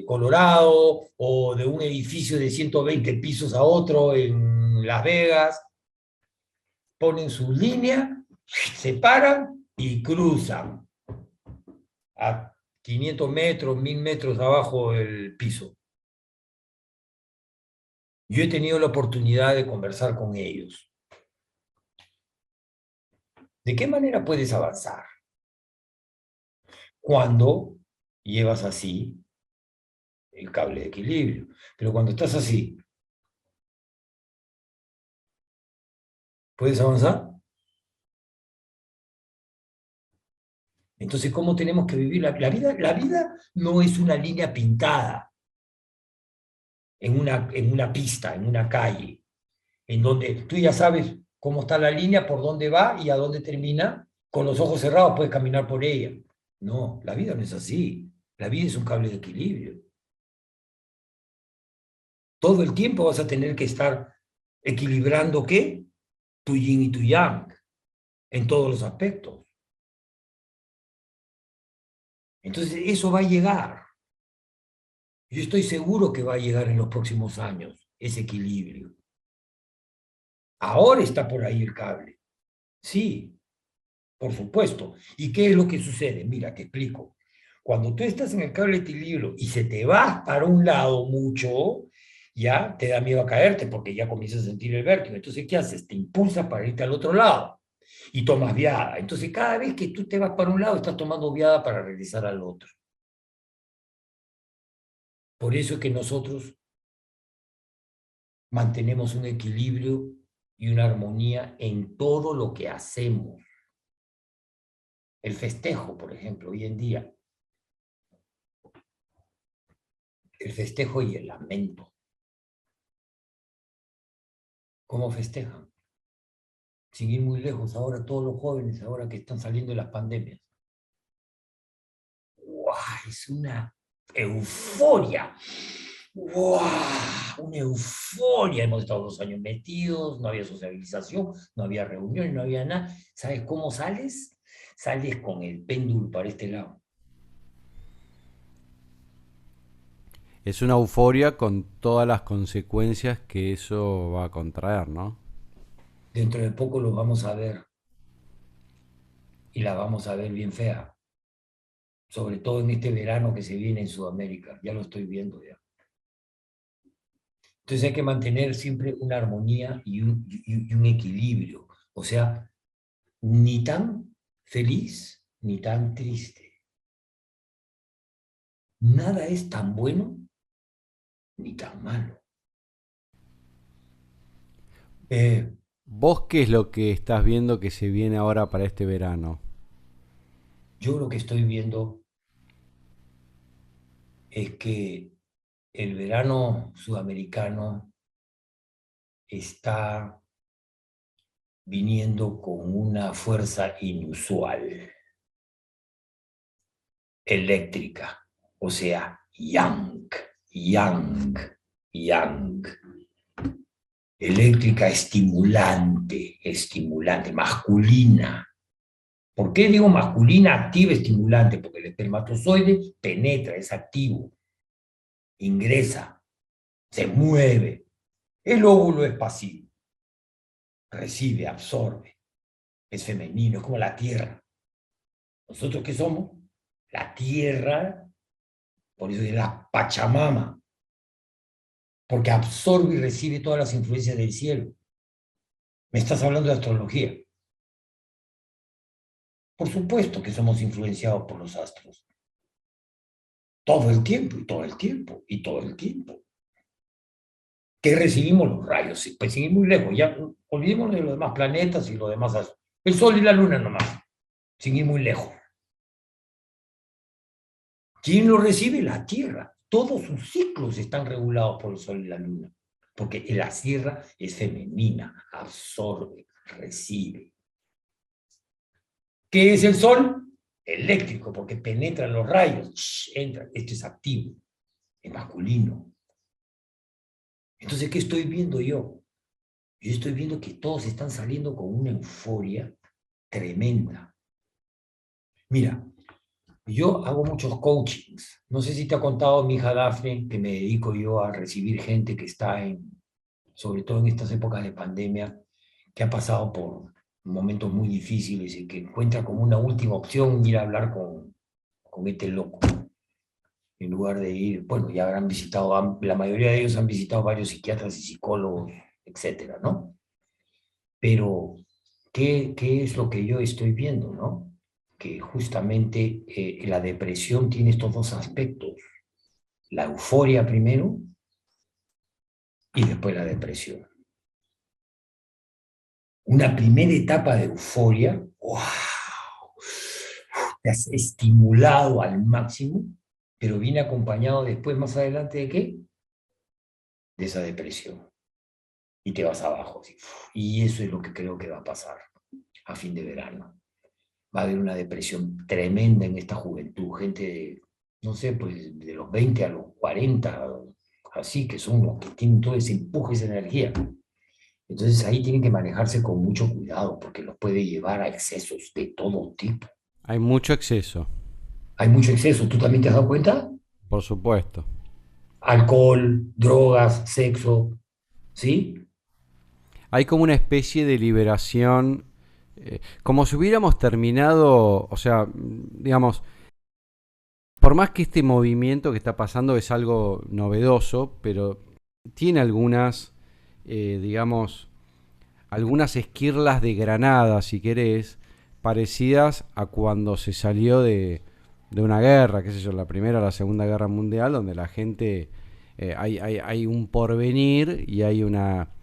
Colorado o de un edificio de 120 pisos a otro en Las Vegas, ponen su línea, se paran y cruzan a 500 metros, 1000 metros abajo del piso. Yo he tenido la oportunidad de conversar con ellos. ¿De qué manera puedes avanzar cuando llevas así el cable de equilibrio? Pero cuando estás así, ¿puedes avanzar? Entonces, ¿cómo tenemos que vivir la vida no es una línea pintada en una pista, en una calle, en donde tú ya sabes cómo está la línea, por dónde va y a dónde termina. Con los ojos cerrados puedes caminar por ella. No, la vida no es así. La vida es un cable de equilibrio. Todo el tiempo vas a tener que estar equilibrando ¿qué? Tu yin y tu yang en todos los aspectos. Entonces, eso va a llegar. Yo estoy seguro que va a llegar en los próximos años, ese equilibrio. Ahora está por ahí el cable. Sí, por supuesto. ¿Y qué es lo que sucede? Mira, te explico. Cuando tú estás en el cable de equilibrio y se te va para un lado mucho, ya te da miedo a caerte porque ya comienzas a sentir el vértigo. Entonces, ¿qué haces? Te impulsas para irte al otro lado y tomas viada. Entonces, cada vez que tú te vas para un lado, estás tomando viada para regresar al otro. Por eso es que nosotros mantenemos un equilibrio y una armonía en todo lo que hacemos. El festejo, por ejemplo, hoy en día, el festejo y el lamento. ¿Cómo festejan? Sin ir muy lejos, ahora todos los jóvenes, ahora que están saliendo de las pandemias. ¡Wow! Es una euforia. ¡Wow! Una euforia. Hemos estado 2 años metidos, no había socialización, no había reunión, no había nada. ¿Sabes cómo sales? Sales con el péndulo para este lado. Es una euforia con todas las consecuencias que eso va a contraer, ¿no? Dentro de poco lo vamos a ver y la vamos a ver bien fea, sobre todo en este verano que se viene en Sudamérica. Ya lo estoy viendo ya. Entonces hay que mantener siempre una armonía y un equilibrio. O sea, ni tan feliz ni tan triste. Nada es tan bueno ni tan malo. Eh, ¿Vos qué es lo que estás viendo que se viene ahora para este verano? yo lo que estoy viendo es que el verano sudamericano está viniendo con una fuerza inusual, eléctrica, o sea, yang, yang, yang. Eléctrica, estimulante, estimulante, masculina. ¿Por qué digo masculina, activa, estimulante? Porque el espermatozoide penetra, es activo, ingresa, se mueve. El óvulo es pasivo, recibe, absorbe, es femenino, es como la tierra. ¿Nosotros qué somos? La tierra, por eso es la Pachamama, porque absorbe y recibe todas las influencias del cielo. ¿Me estás hablando de astrología? Por supuesto que somos influenciados por los astros. Todo el tiempo, y todo el tiempo, y todo el tiempo. ¿Qué recibimos los rayos? Sí, pues seguimos muy lejos. Ya olvidémonos de los demás planetas y los demás astros. El Sol y la Luna nomás. Sin ir muy lejos. ¿Quién lo recibe? La Tierra. Todos sus ciclos están regulados por el Sol y la Luna. Porque la Tierra es femenina, absorbe, recibe. ¿Qué es el Sol? Eléctrico, porque penetra los rayos. Entra, esto es activo, es masculino. Entonces, ¿qué estoy viendo yo? Yo estoy viendo que todos están saliendo con una euforia tremenda. Mira, yo hago muchos coachings. No sé si te ha contado mi hija Dafne que me dedico yo a recibir gente que está sobre todo en estas épocas de pandemia, que ha pasado por momentos muy difíciles y que encuentra como una última opción ir a hablar con este loco. En lugar de ir, bueno, ya habrán visitado, la mayoría de ellos han visitado varios psiquiatras y psicólogos, etcétera, ¿no? Pero, ¿qué es lo que yo estoy viendo, no? Que justamente la depresión tiene estos dos aspectos, la euforia primero y después la depresión. Una primera etapa de euforia, ¡wow! Te has estimulado al máximo, pero viene acompañado después, más adelante, ¿de qué? De esa depresión. Y te vas abajo. Así. Y eso es lo que creo que va a pasar a fin de verano. Va a haber una depresión tremenda en esta juventud, gente de, no sé, pues de los 20 a los 40, así que son los que tienen todo ese empuje, esa energía. Entonces ahí tienen que manejarse con mucho cuidado porque los puede llevar a excesos de todo tipo. Hay mucho exceso, Hay mucho exceso, ¿tú también te has dado cuenta? por supuesto. Alcohol, drogas, sexo, ¿sí? Hay como una especie de liberación, como si hubiéramos terminado, o sea, digamos, por más que este movimiento que está pasando es algo novedoso, pero tiene algunas, digamos, algunas esquirlas de granada, si querés, parecidas a cuando se salió de una guerra, qué sé yo, la Primera o la Segunda Guerra Mundial, donde la gente, hay un porvenir y hay una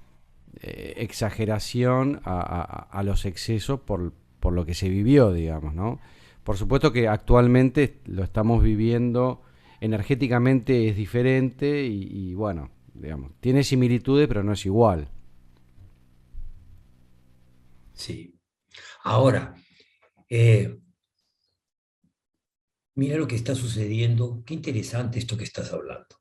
exageración a los excesos por lo que se vivió, digamos, ¿no? Por supuesto que actualmente lo estamos viviendo, energéticamente es diferente y bueno, digamos, tiene similitudes pero no es igual. Sí. Ahora, eh, mira lo que está sucediendo. Qué interesante esto que estás hablando.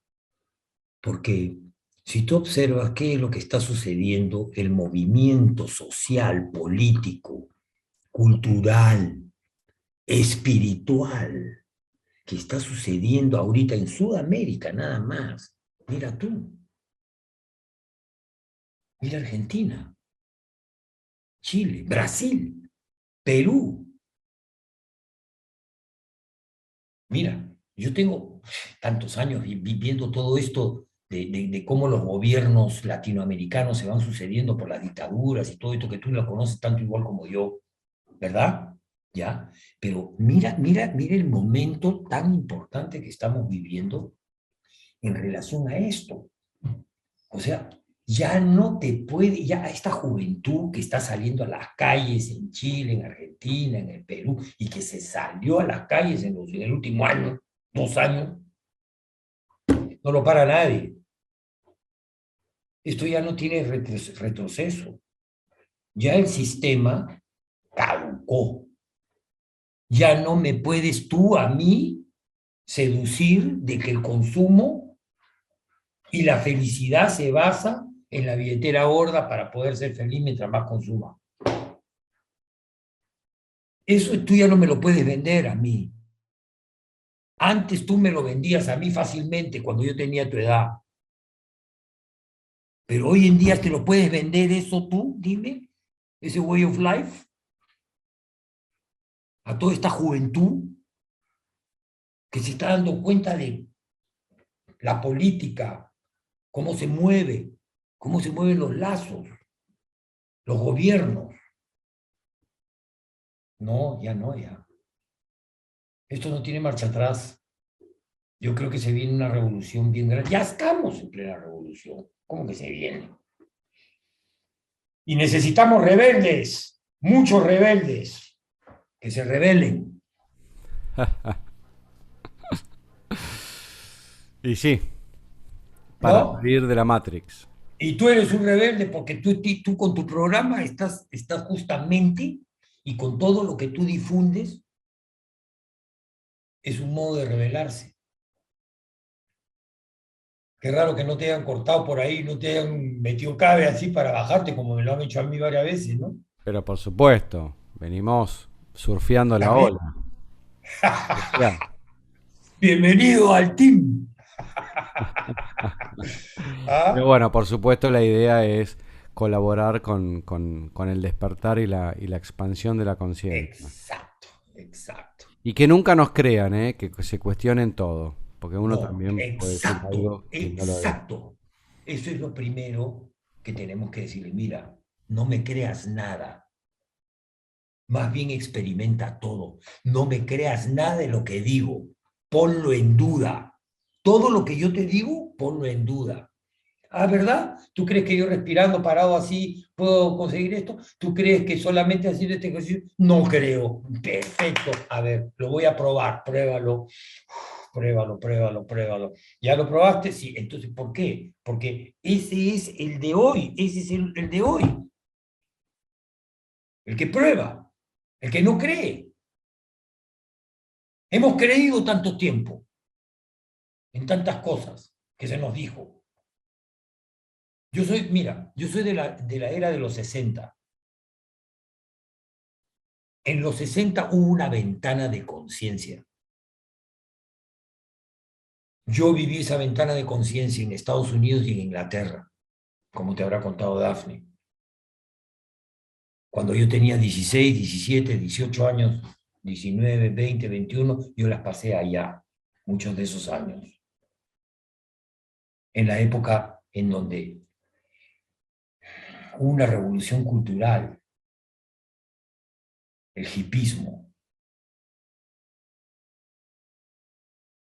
Porque si tú observas qué es lo que está sucediendo, el movimiento social, político, cultural, espiritual, que está sucediendo ahorita en Sudamérica nada más. Mira tú, mira Argentina, Chile, Brasil, Perú. Mira, yo tengo tantos años viviendo todo esto de cómo los gobiernos latinoamericanos se van sucediendo por las dictaduras y todo esto que tú lo conoces tanto igual como yo, ¿verdad? ¿Ya? Pero mira el momento tan importante que estamos viviendo en relación a esto. O sea, ya no te puede, ya esta juventud que está saliendo a las calles en Chile, en Argentina, en el Perú, y que se salió a las calles en el último año, 2 años, no lo para nadie. Esto ya no tiene retroceso. Ya el sistema caducó. Ya no me puedes tú a mí seducir de que el consumo y la felicidad se basa en la billetera gorda para poder ser feliz mientras más consuma. Eso tú ya no me lo puedes vender a mí. Antes tú me lo vendías a mí fácilmente cuando yo tenía tu edad. Pero hoy en día te lo puedes vender eso tú, dime, ese way of life, a toda esta juventud que se está dando cuenta de la política, cómo se mueven los lazos, los gobiernos. No, ya no, ya. Esto no tiene marcha atrás. Yo creo que se viene una revolución bien grande. Ya estamos en plena revolución. ¿Cómo que se viene? Y necesitamos rebeldes, muchos rebeldes, que se rebelen. Y sí, para ¿No? salir de la Matrix. Y tú eres un rebelde porque tú con tu programa estás justamente y con todo lo que tú difundes es un modo de rebelarse. Qué raro que no te hayan cortado por ahí, no te hayan metido cabe así para bajarte como me lo han hecho a mí varias veces, ¿no? Pero por supuesto, venimos surfeando ¿Ya la ves? ola. Ya. Bienvenido al team. Pero ¿Ah? bueno, por supuesto la idea es colaborar con el despertar y la expansión de la conciencia. Exacto, exacto. Y que nunca nos crean, ¿eh? Que se cuestionen todo, porque uno No, también puede decir exacto, algo y no lo es. exacto. Eso es lo primero que tenemos que decirle. Mira, no me creas nada. Más bien experimenta todo. No me creas nada de lo que digo. Ponlo en duda. Todo lo que yo te digo, ponlo en duda. Ah, ¿verdad? ¿Tú crees que yo respirando parado así puedo conseguir esto? ¿Tú crees que solamente haciendo este ejercicio? No creo. Perfecto. A ver, lo voy a probar. Pruébalo. Pruébalo, pruébalo, pruébalo. ¿Ya lo probaste? Sí. Entonces, ¿por qué? Porque ese es el de hoy. Ese es el de hoy. El que prueba. El que no cree. Hemos creído tanto tiempo en tantas cosas que se nos dijo. Mira, yo soy de la era de los 60. En los 60 hubo una ventana de conciencia. Yo viví esa ventana de conciencia en Estados Unidos y en Inglaterra, como te habrá contado Daphne. Cuando yo tenía 16, 17, 18 años, 19, 20, 21, yo las pasé allá, muchos de esos años. En la época en donde hubo una revolución cultural, el hipismo,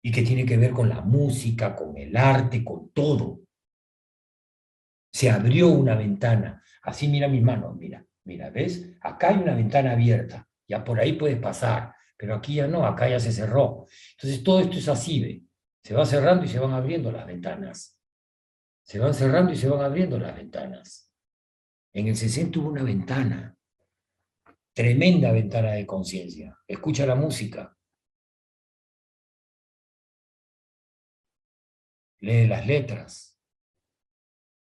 y que tiene que ver con la música, con el arte, con todo. Se abrió una ventana. Así mira mis manos, mira, mira, ¿ves? Acá hay una ventana abierta, ya por ahí puedes pasar, pero aquí ya no, acá ya se cerró. Entonces todo esto es así, ¿ve? Se va cerrando y se van abriendo las ventanas. Se van cerrando y se van abriendo las ventanas. En el 60 hubo una ventana, tremenda ventana de conciencia. Escucha la música, lee las letras,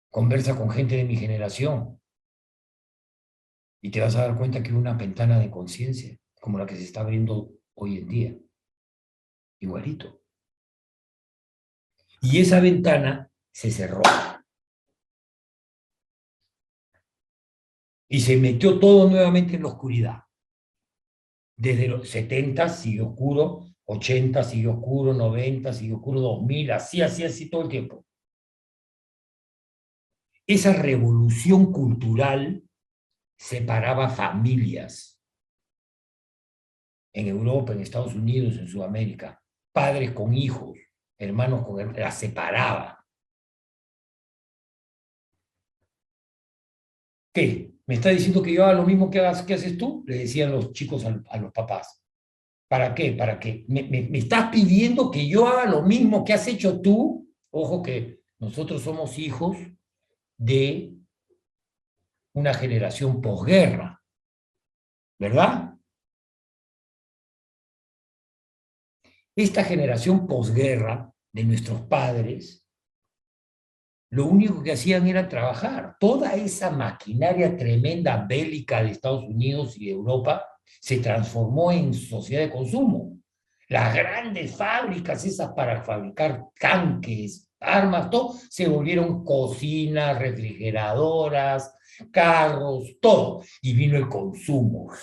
conversa con gente de mi generación y te vas a dar cuenta que hubo una ventana de conciencia como la que se está abriendo hoy en día. Igualito. Y esa ventana se cerró. Y se metió todo nuevamente en la oscuridad. Desde los 70 sigue oscuro, 80 sigue oscuro, 90 sigue oscuro, 2000, así, así, así todo el tiempo. Esa revolución cultural separaba familias en Europa, en Estados Unidos, en Sudamérica, padres con hijos, hermanos con hermanos, las separaba. ¿Qué? ¿Me está diciendo que yo haga lo mismo que haces tú? Le decían los chicos a los papás. ¿Para qué? ¿Para qué? ¿Me estás pidiendo que yo haga lo mismo que has hecho tú? Ojo que nosotros somos hijos de una generación posguerra, ¿verdad? Esta generación posguerra de nuestros padres, lo único que hacían era trabajar. Toda esa maquinaria tremenda bélica de Estados Unidos y de Europa se transformó en sociedad de consumo. Las grandes fábricas, esas para fabricar tanques, armas, todo, se volvieron cocinas, refrigeradoras, carros, todo. Y vino el consumo.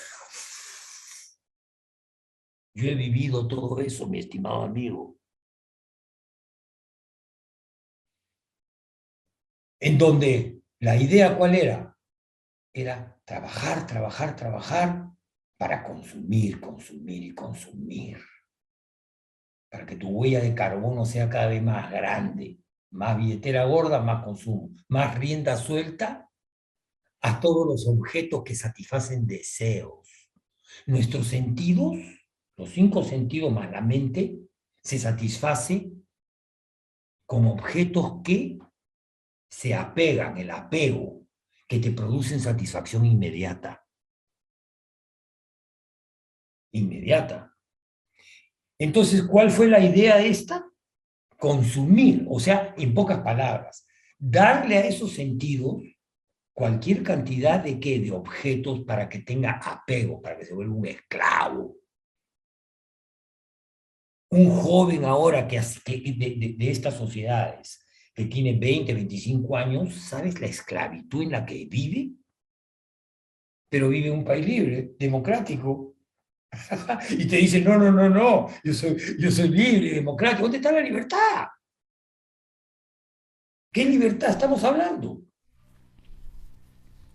Yo he vivido todo eso, mi estimado amigo. En donde la idea, ¿cuál era? Era trabajar, trabajar, trabajar para consumir, consumir y consumir. Para que tu huella de carbono sea cada vez más grande, más billetera gorda, más consumo, más rienda suelta a todos los objetos que satisfacen deseos. Nuestros sentidos, los 5 sentidos más la mente, se satisface con objetos que se apegan, el apego, que te producen satisfacción inmediata. Inmediata. Entonces, ¿cuál fue la idea de esta? Consumir, o sea, en pocas palabras, darle a esos sentidos cualquier cantidad de qué, de objetos para que tenga apego, para que se vuelva un esclavo. Un joven ahora de estas sociedades que tiene 20, 25 años, ¿sabes la esclavitud en la que vive? Pero vive en un país libre, democrático. Y te dicen, no, no, no, no, yo soy libre, democrático. ¿Dónde está la libertad? ¿Qué libertad estamos hablando?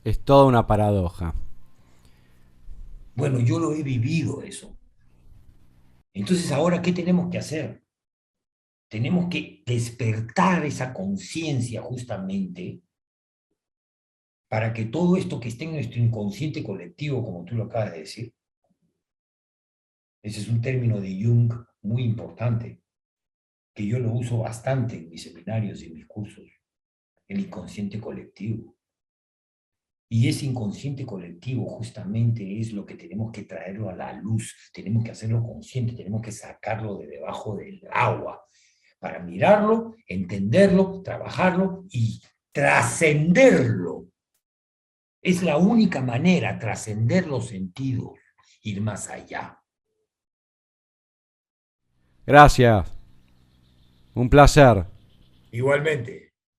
Es toda una paradoja. Bueno, yo lo he vivido eso. Entonces, ahora, ¿qué tenemos que hacer? Tenemos que despertar esa conciencia justamente para que todo esto que esté en nuestro inconsciente colectivo, como tú lo acabas de decir, ese es un término de Jung muy importante, que yo lo uso bastante en mis seminarios y en mis cursos, el inconsciente colectivo. Y ese inconsciente colectivo justamente es lo que tenemos que traerlo a la luz, tenemos que hacerlo consciente, tenemos que sacarlo de debajo del agua para mirarlo, entenderlo, trabajarlo y trascenderlo. Es la única manera, trascender los sentidos, ir más allá. Gracias. Un placer. Igualmente.